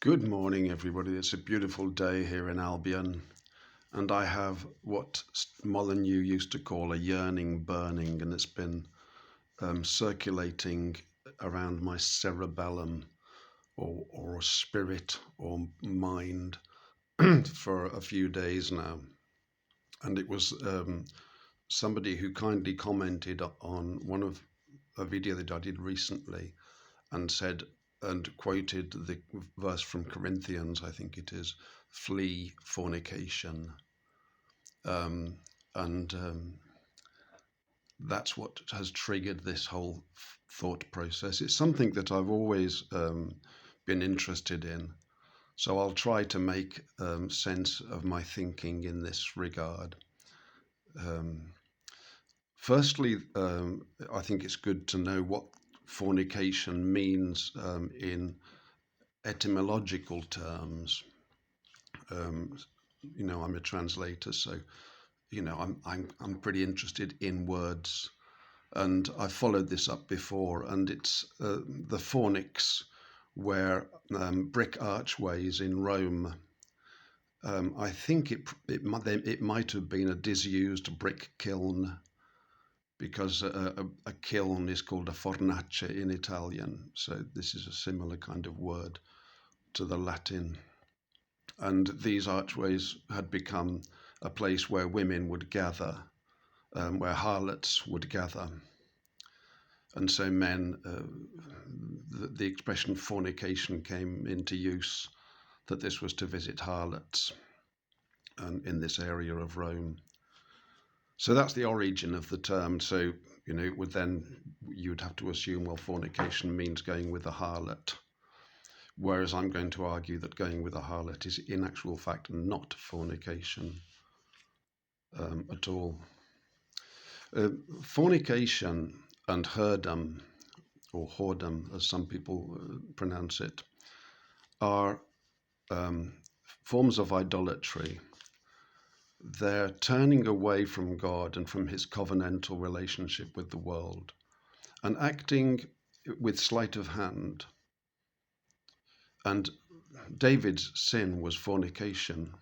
Good morning, everybody. It's a beautiful day here in Albion, and I have what Molyneux used to call a yearning burning, and it's been circulating around my cerebellum or spirit or mind for a few days now. And it was somebody who kindly commented on one of a video that I did recently and said, and quoted the verse from Corinthians, I think it is, flee fornication. And that's what has triggered this whole thought process. It's something that I've always been interested in. So I'll try to make sense of my thinking in this regard. Firstly, I think it's good to know what fornication means in etymological terms. I'm a translator, so I'm pretty interested in words, and I followed this up before. And it's the fornix, where brick archways in Rome. I think it might have been a disused brick kiln, because a kiln is called a fornace in Italian. So this is a similar kind of word to the Latin. And these archways had become a place where women would gather, where harlots would gather. And so the expression fornication came into use, that this was to visit harlots in this area of Rome. So that's the origin of the term. So, you'd have to assume, well, fornication means going with a harlot. Whereas I'm going to argue that going with a harlot is in actual fact not fornication at all. Fornication and whoredom, or whoredom as some people pronounce it, are forms of idolatry. They're turning away from God and from his covenantal relationship with the world, and acting with sleight of hand. And David's sin was fornication.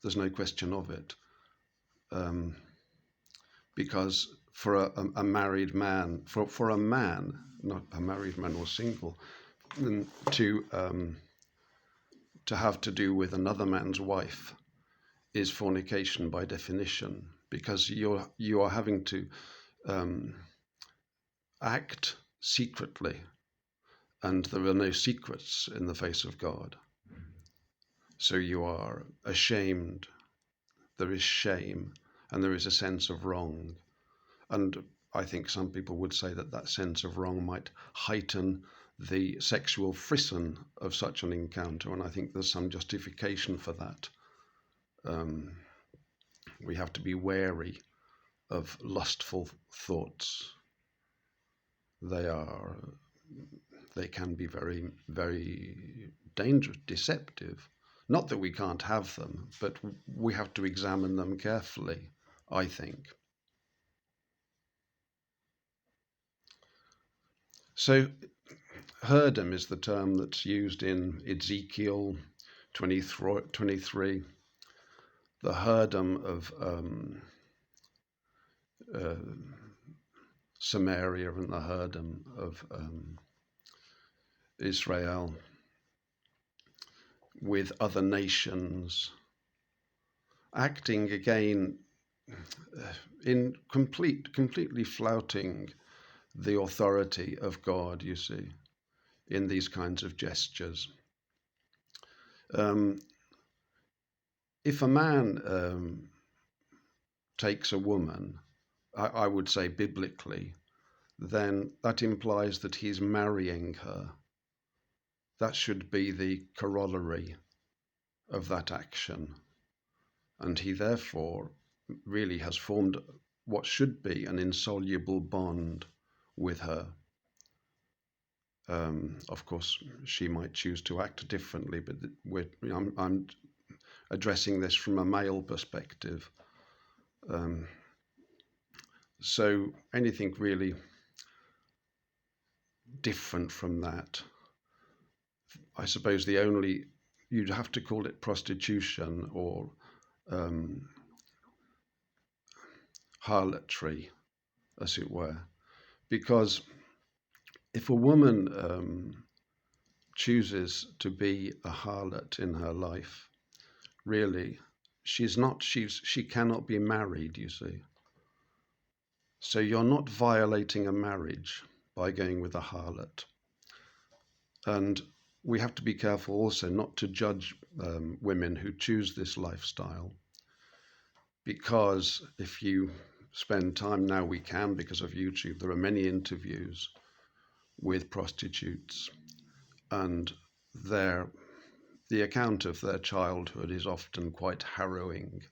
There's no question of it. Because for a married man, for a man, not a married man or single, to have to do with another man's wife is fornication by definition, because you are having to act secretly. And there are no secrets in the face of God. So you are ashamed. There is shame, and there is a sense of wrong. And I think some people would say that sense of wrong might heighten the sexual frisson of such an encounter. And I think there's some justification for that. We have to be wary of lustful thoughts. They can be very, very dangerous, deceptive. Not that we can't have them, but we have to examine them carefully, I think. So, whoredom is the term that's used in Ezekiel 23, the whoredom of Samaria and the whoredom of Israel with other nations, acting again in completely flouting the authority of God, you see, in these kinds of gestures. If a man takes a woman, I would say biblically, then that implies that he's marrying her. That should be the corollary of that action. And he therefore really has formed what should be an insoluble bond with her. Of course, she might choose to act differently, but I'm addressing this from a male perspective. So anything really different from that I suppose you'd have to call it prostitution or harlotry, as it were. Because if a woman chooses to be a harlot in her life, really, she cannot be married, you see. So you're not violating a marriage by going with a harlot. And we have to be careful also not to judge women who choose this lifestyle, because if you spend time, now we can because of YouTube, there are many interviews with prostitutes, and the account of their childhood is often quite harrowing,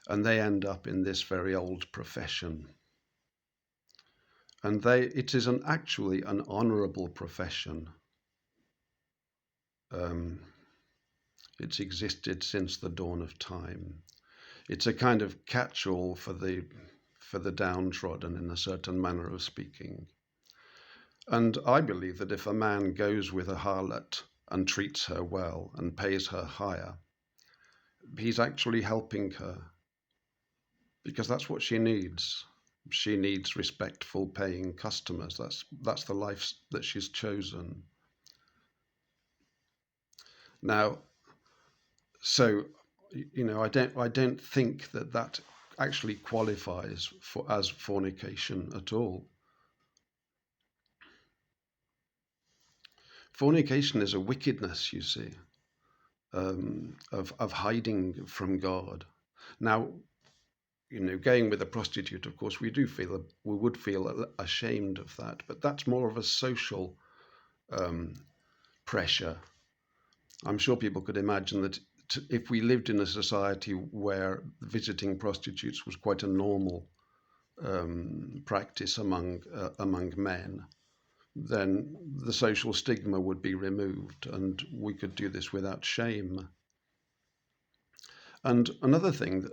and they end up in this very old profession. And it is actually an honourable profession. It's existed since the dawn of time. It's a kind of catch-all for the downtrodden, in a certain manner of speaking. And I believe that if a man goes with a harlot and treats her well and pays her hire, he's actually helping her, because that's what she needs. She needs respectful paying customers. That's the life that she's chosen. Now, so I don't think that actually qualifies as fornication at all. Fornication is a wickedness, you see, of hiding from God. Now, going with a prostitute, of course, we would feel ashamed of that, but that's more of a social pressure. I'm sure people could imagine that if we lived in a society where visiting prostitutes was quite a normal practice among men, then the social stigma would be removed and we could do this without shame. And another thing,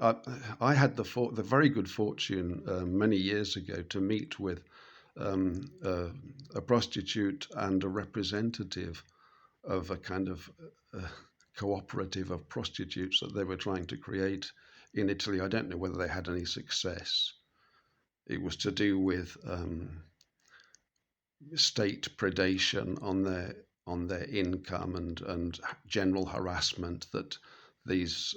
I had the very good fortune many years ago to meet with a prostitute and a representative of a kind of cooperative of prostitutes that they were trying to create in Italy. I don't know whether they had any success. It was to do with state predation on their income and general harassment that these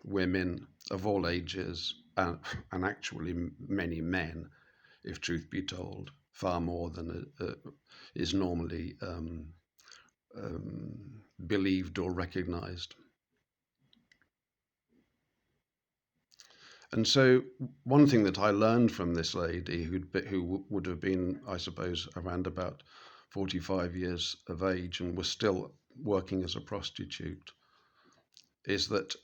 women of all ages and actually many men, if truth be told, far more than is normally believed or recognized. And so one thing that I learned from this lady, who would have been, I suppose, around about 45 years of age and was still working as a prostitute, is that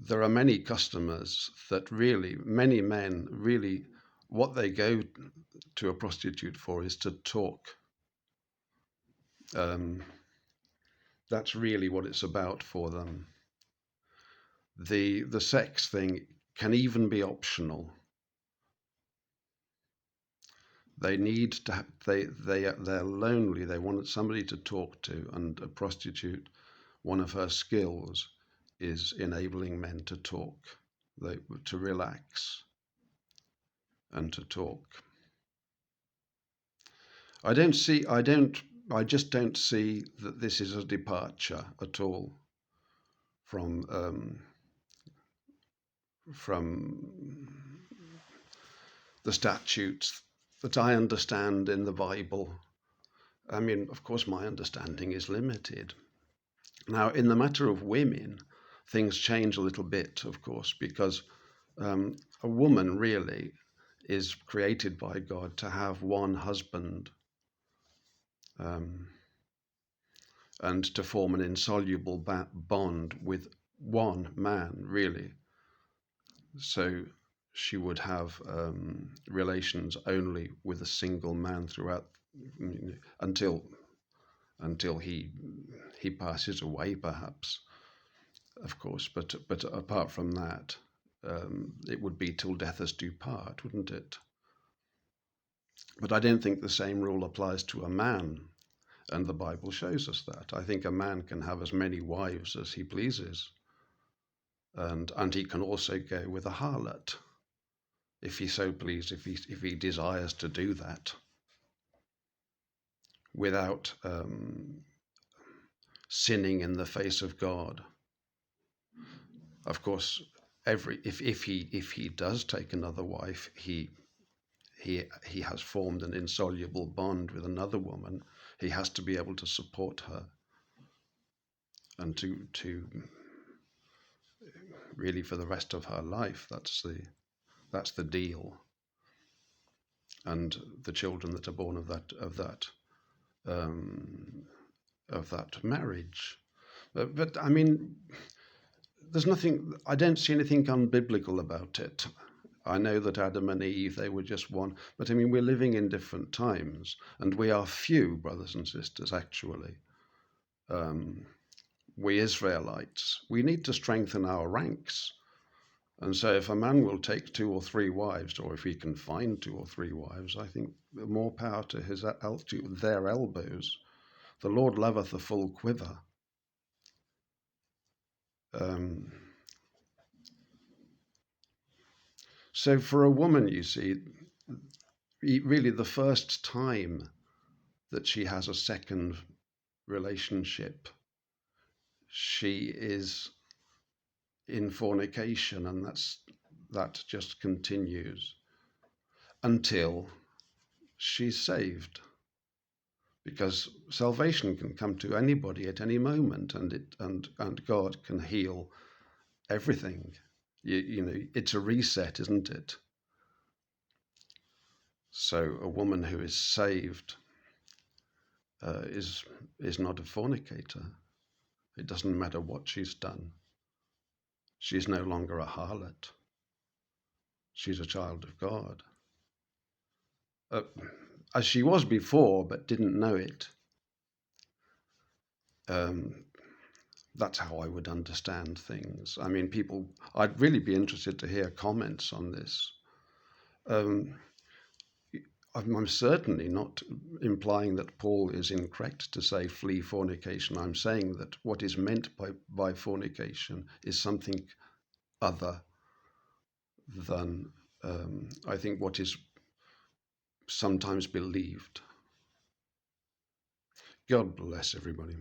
there are many customers that many men really, what they go to a prostitute for is to talk. That's really what it's about for them. The sex thing can even be optional. They need to. They're lonely. They want somebody to talk to, and a prostitute, one of her skills is enabling men to talk, to relax, and to talk. I just don't see that this is a departure at all from the statutes that I understand in the Bible. I mean, of course, my understanding is limited. Now, in the matter of women, things change a little bit, of course, because a woman really is created by God to have one husband and to form an insoluble bond with one man, really. So she would have relations only with a single man throughout, until he passes away, perhaps, of course. But apart from that, it would be till death us do part, wouldn't it? But I don't think the same rule applies to a man, and the Bible shows us that. I think a man can have as many wives as he pleases, and he can also go with a harlot if he so please, if he desires to do that without sinning in the face of God. Of course, if he does take another wife, he has formed an insoluble bond with another woman. He has to be able to support her and to really for the rest of her life. That's the deal. And the children that are born of that marriage. But I mean, there's nothing. I don't see anything unbiblical about it. I know that Adam and Eve, they were just one, but I mean, we're living in different times, and we are few, brothers and sisters, actually. We Israelites, we need to strengthen our ranks. And so if a man will take 2 or 3 wives, or if he can find 2 or 3 wives, I think more power to their elbows. The Lord loveth a full quiver. So for a woman, you see, really the first time that she has a second relationship, she is in fornication, and that just continues until she's saved, because salvation can come to anybody at any moment, and God can heal everything. You know, it's a reset, isn't it? So a woman who is saved is not a fornicator. It doesn't matter what she's done. She's no longer a harlot. She's a child of God. As she was before, but didn't know it. That's how I would understand things. I mean, I'd really be interested to hear comments on this. I'm certainly not implying that Paul is incorrect to say flee fornication. I'm saying that what is meant by fornication is something other than, I think, what is sometimes believed. God bless everybody.